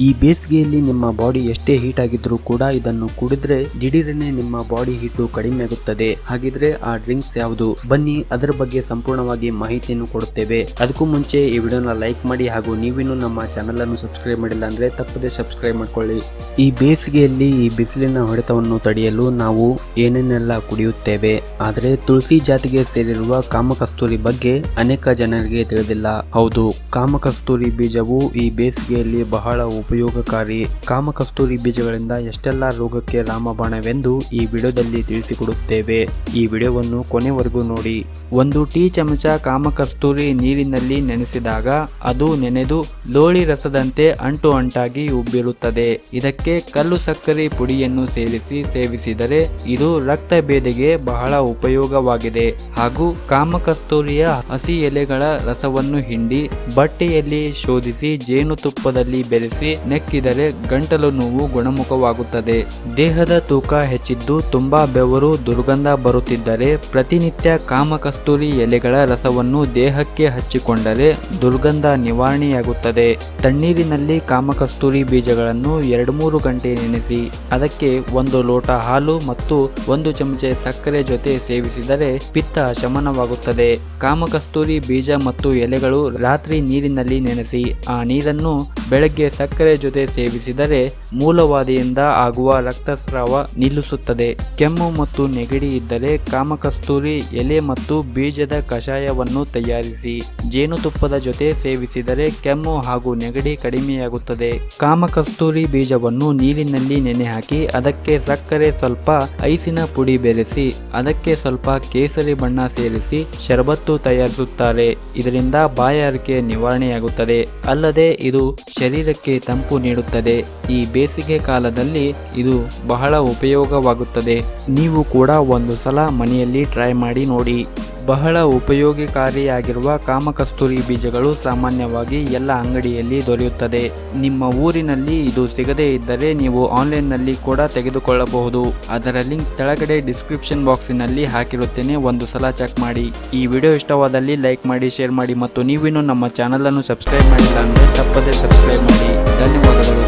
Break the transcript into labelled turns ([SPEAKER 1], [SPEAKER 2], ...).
[SPEAKER 1] ಈ ಬೇಸಿಗೆಯಲ್ಲಿ ನಿಮ್ಮ ಬಾಡಿ ಎಷ್ಟೇ ಹೀಟ್ ಆಗಿದ್ರೂ ಕೂಡ ಇದನ್ನು ಕುಡಿದ್ರೆ ದಿಢೀರನೆ ನಿಮ್ಮ ಬಾಡಿ ಹೀಟು ಕಡಿಮೆ ಆಗುತ್ತದೆ. ಹಾಗಿದ್ರೆ ಆ ಡ್ರಿಂಕ್ಸ್ ಯಾವುದು? ಬನ್ನಿ ಅದರ ಬಗ್ಗೆ ಸಂಪೂರ್ಣವಾಗಿ ಮಾಹಿತಿಯನ್ನು ಕೊಡುತ್ತೇವೆ. ಅದಕ್ಕೂ ಮುಂಚೆ ಈ ವಿಡಿಯೋನ ಲೈಕ್ ಮಾಡಿ ಹಾಗೂ ನೀವಿನ್ನೂ ನಮ್ಮ ಚಾನೆಲ್ ಅನ್ನು ಸಬ್ಸ್ಕ್ರೈಬ್ ಮಾಡಿಲ್ಲ ಅಂದ್ರೆ ತಪ್ಪದೆ ಸಬ್ಸ್ಕ್ರೈಬ್ ಮಾಡ್ಕೊಳ್ಳಿ. ಈ ಬೇಸಿಗೆಯಲ್ಲಿ ಈ ಬಿಸಿಲಿನ ಹೊಡೆತವನ್ನು ತಡೆಯಲು ನಾವು ಏನೇನೆಲ್ಲ ಕುಡಿಯುತ್ತೇವೆ, ಆದರೆ ತುಳಸಿ ಜಾತಿಗೆ ಸೇರಿರುವ ಕಾಮಕಸ್ತೂರಿ ಬಗ್ಗೆ ಅನೇಕ ಜನರಿಗೆ ತಿಳಿದಿಲ್ಲ. ಹೌದು, ಕಾಮಕಸ್ತೂರಿ ಬೀಜವು ಈ ಬೇಸಿಗೆಯಲ್ಲಿ ಬಹಳ ಉಪಯೋಗಕಾರಿ. ಕಾಮಕಸ್ತೂರಿ ಬೀಜಗಳಿಂದ ಎಷ್ಟೆಲ್ಲ ರೋಗಕ್ಕೆ ರಾಮಬಾಣವೆಂದು ಈ ವಿಡಿಯೋದಲ್ಲಿ ತಿಳಿಸಿಕೊಡುತ್ತೇವೆ. ಈ ವಿಡಿಯೋವನ್ನು ಕೊನೆವರೆಗೂ ನೋಡಿ. 1 ಟೀ ಚಮಚ ಕಾಮಕಸ್ತೂರಿ ನೀರಿನಲ್ಲಿ ನೆನೆಸಿದಾಗ ಅದು ನೆನೆದು ಲೋಳಿ ರಸದಂತೆ ಅಂಟು ಅಂಟಾಗಿ ಉಬ್ಬಿರುತ್ತದೆ. ಇದಕ್ಕೆ ಕಲ್ಲು ಸಕ್ಕರೆ ಪುಡಿಯನ್ನು ಸೇರಿಸಿ ಸೇವಿಸಿದರೆ ಇದು ರಕ್ತ ಭೇದೆಗೆ ಬಹಳ ಉಪಯೋಗವಾಗಿದೆ. ಹಾಗೂ ಕಾಮಕಸ್ತೂರಿಯ ಹಸಿ ಎಲೆಗಳ ರಸವನ್ನು ಹಿಂಡಿ ಬಟ್ಟೆಯಲ್ಲಿ ಶೋಧಿಸಿ ಜೇನುತುಪ್ಪದಲ್ಲಿ ಬೆರೆಸಿ ನೆಕ್ಕಿದರೆ ಗಂಟಲು ನೋವು ಗುಣಮುಖವಾಗುತ್ತದೆ. ದೇಹದ ತೂಕ ಹೆಚ್ಚಿದ್ದು ತುಂಬಾ ಬೆವರು ದುರ್ಗಂಧ ಬರುತ್ತಿದ್ದರೆ ಪ್ರತಿನಿತ್ಯ ಕಾಮಕಸ್ತೂರಿ ಎಲೆಗಳ ರಸವನ್ನು ದೇಹಕ್ಕೆ ಹಚ್ಚಿಕೊಂಡರೆ ದುರ್ಗಂಧ ನಿವಾರಣೆಯಾಗುತ್ತದೆ. ತಣ್ಣೀರಿನಲ್ಲಿ ಕಾಮಕಸ್ತೂರಿ ಬೀಜಗಳನ್ನು 2-3 ಗಂಟೆ ನೆನೆಸಿ ಅದಕ್ಕೆ 1 ಲೋಟ ಹಾಲು ಮತ್ತು 1 ಚಮಚೆ ಸಕ್ಕರೆ ಜೊತೆ ಸೇವಿಸಿದರೆ ಪಿತ್ತ ಶಮನವಾಗುತ್ತದೆ. ಕಾಮಕಸ್ತೂರಿ ಬೀಜ ಮತ್ತು ಎಲೆಗಳು ರಾತ್ರಿ ನೀರಿನಲ್ಲಿ ನೆನೆಸಿ ಆ ನೀರನ್ನು ಬೆಳಗ್ಗೆ ಸಕ್ಕರೆ ಜೊತೆ ಸೇವಿಸಿದರೆ ಮೂಲವಾದಿಯಿಂದ ಆಗುವ ರಕ್ತಸ್ರಾವ ನಿಲ್ಲಿಸುತ್ತದೆ. ಕೆಮ್ಮು ಮತ್ತು ನೆಗಡಿ ಇದ್ದರೆ ಕಾಮಕಸ್ತೂರಿ ಎಲೆ ಮತ್ತು ಬೀಜದ ಕಷಾಯವನ್ನು ತಯಾರಿಸಿ ಜೇನುತುಪ್ಪದ ಜೊತೆ ಸೇವಿಸಿದರೆ ಕೆಮ್ಮು ಹಾಗೂ ನೆಗಡಿ ಕಡಿಮೆಯಾಗುತ್ತದೆ. ಕಾಮಕಸ್ತೂರಿ ಬೀಜವನ್ನು ನೀರಿನಲ್ಲಿ ನೆನೆ ಹಾಕಿ ಅದಕ್ಕೆ ಸಕ್ಕರೆ ಸ್ವಲ್ಪ ಐಸಿನ ಪುಡಿ ಬೆರೆಸಿ ಅದಕ್ಕೆ ಸ್ವಲ್ಪ ಕೇಸರಿ ಬಣ್ಣ ಸೇರಿಸಿ ಶರಬತ್ತು ತಯಾರಿಸುತ್ತಾರೆ. ಇದರಿಂದ ಬಾಯಾರಿಕೆ ನಿವಾರಣೆಯಾಗುತ್ತದೆ. ಅಲ್ಲದೆ ಇದು ಶರೀರಕ್ಕೆ ತಂಪು ನೀಡುತ್ತದೆ. ಈ ಬೇಸಿಗೆ ಕಾಲದಲ್ಲಿ ಇದು ಬಹಳ ಉಪಯೋಗವಾಗುತ್ತದೆ. ನೀವು ಕೂಡ ಒಂದು ಸಲ ಮನೆಯಲ್ಲಿ ಟ್ರೈ ಮಾಡಿ ನೋಡಿ. ಬಹಳ ಉಪಯೋಗಕಾರಿಯಾಗಿರುವ ಕಾಮಕಸ್ತೂರಿ ಬೀಜಗಳು ಸಾಮಾನ್ಯವಾಗಿ ಎಲ್ಲ ಅಂಗಡಿಯಲ್ಲಿ ದೊರೆಯುತ್ತದೆ. ನಿಮ್ಮ ಊರಿನಲ್ಲಿ ಇದು ಸಿಗದೇ ಇದ್ದರೆ ನೀವು ಆನ್ಲೈನ್ನಲ್ಲಿ ಕೂಡ ತೆಗೆದುಕೊಳ್ಳಬಹುದು. ಅದರ ಲಿಂಕ್ ಕೆಳಗಡೆ ಡಿಸ್ಕ್ರಿಪ್ಷನ್ ಬಾಕ್ಸಿನಲ್ಲಿ ಹಾಕಿರುತ್ತೇನೆ, ಒಂದು ಸಲ ಚೆಕ್ ಮಾಡಿ. ಈ ವಿಡಿಯೋ ಇಷ್ಟವಾದಲ್ಲಿ ಲೈಕ್ ಮಾಡಿ, ಶೇರ್ ಮಾಡಿ ಮತ್ತು ನೀವಿನ್ನೂ ನಮ್ಮ ಚಾನಲ್ ಅನ್ನು ಸಬ್ಸ್ಕ್ರೈಬ್ ಮಾಡಿಲ್ಲ ಅಂದರೆ ತಪ್ಪದೇ ಸಬ್ಸ್ಕ್ರೈಬ್ ಮಾಡಿ. ಧನ್ಯವಾದಗಳು.